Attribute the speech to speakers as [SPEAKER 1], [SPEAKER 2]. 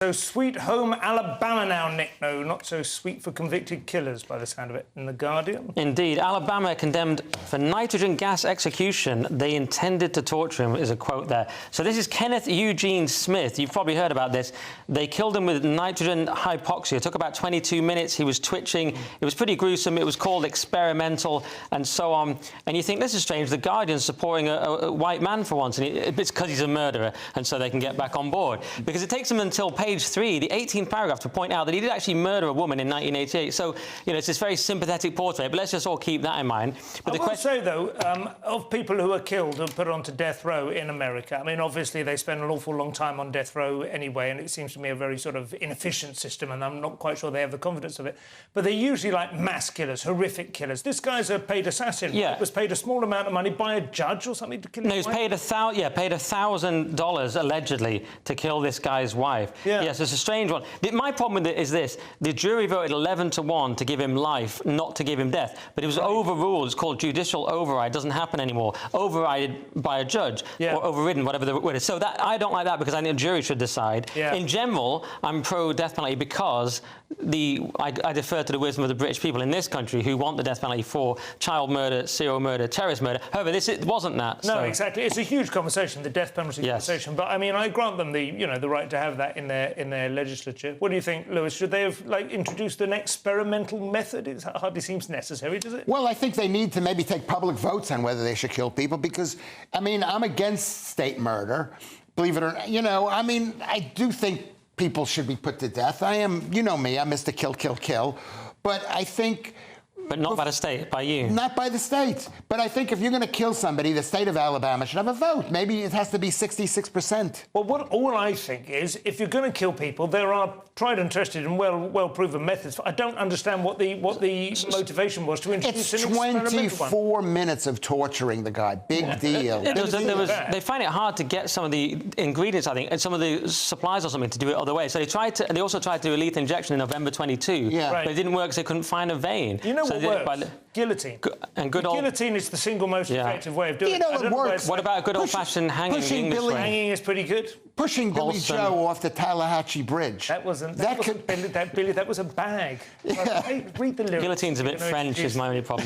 [SPEAKER 1] So sweet home Alabama now, Nick. No, not so sweet for convicted killers, by the sound of it, in The Guardian.
[SPEAKER 2] Indeed. Alabama condemned for nitrogen gas execution. They intended to torture him, is a quote there. So this is Kenneth Eugene Smith. You've probably heard about this. They killed him with nitrogen hypoxia. It took about 22 minutes. He was twitching. It was pretty gruesome. It was called experimental and so on. And you think, this is strange. The Guardian's supporting a white man for once. And it's because he's a murderer, and so they can get back on board. Because it takes them until page 3, the 18th paragraph, to point out that he did actually murder a woman in 1988. So, you know, it's this very sympathetic portrait, but let's just all keep that in mind. But
[SPEAKER 1] I will say, though, of people who are killed and put onto death row in America, I mean, obviously they spend an awful long time on death row anyway, and it seems to me a very sort of inefficient system, and I'm not quite sure they have the confidence of it. But they're usually like mass killers, horrific killers. This guy's a paid assassin.
[SPEAKER 2] Yeah.
[SPEAKER 1] He was paid a small amount of money by a judge or something to kill his wife.
[SPEAKER 2] No, he was paid $1,000 allegedly to kill this guy's wife.
[SPEAKER 1] Yeah.
[SPEAKER 2] Yes, it's a strange one. My problem with it is this: the jury voted 11-1 to give him life, not to give him death. But it was overruled. It's called judicial override. It doesn't happen anymore. Overrided by a judge, or overridden, whatever the word is. So that I don't like that, because I think the jury should decide.
[SPEAKER 1] Yeah.
[SPEAKER 2] In general, I'm pro death penalty because I defer to the wisdom of the British people in this country who want the death penalty for child murder, serial murder, terrorist murder. However, it wasn't that.
[SPEAKER 1] No,
[SPEAKER 2] so.
[SPEAKER 1] exactly. It's a huge conversation, the death penalty conversation. But I mean, I grant them the right to have that in their legislature. What do you think, Lewis? Should they have introduced an experimental method? It hardly seems necessary, does it?
[SPEAKER 3] Well, I think they need to maybe take public votes on whether they should kill people, because I mean, I'm against state murder, believe it or not. You know, I mean, I do think people should be put to death. I am, you know me, I'm Mr. Kill, Kill, Kill. But I think...
[SPEAKER 2] But not by the state, by you.
[SPEAKER 3] Not by the state. But I think if you're going to kill somebody, the state of Alabama should have a vote. Maybe it has to be 66%.
[SPEAKER 1] Well, all I think is, if you're going to kill people, there are tried and tested and well-proven methods. I don't understand what the motivation was to introduce an experimental one.
[SPEAKER 3] It's 24 minutes of torturing the guy. Big deal.
[SPEAKER 2] They find it hard to get some of the ingredients, I think, and some of the supplies or something to do it other way. So they also tried to do a lethal injection in November 22.
[SPEAKER 3] Yeah.
[SPEAKER 1] Right.
[SPEAKER 2] But it didn't work because they couldn't find a vein.
[SPEAKER 1] You know what works? Guillotine. Guillotine is the single most effective way of doing it.
[SPEAKER 3] You know what works?
[SPEAKER 2] What about a good old-fashioned hanging?
[SPEAKER 1] Hanging is pretty good.
[SPEAKER 3] Pushing Billy Joe off the Tallahatchie Bridge.
[SPEAKER 1] That was a bag.
[SPEAKER 3] Yeah.
[SPEAKER 1] Read the lyrics.
[SPEAKER 2] Guillotine's a bit French, is my only problem.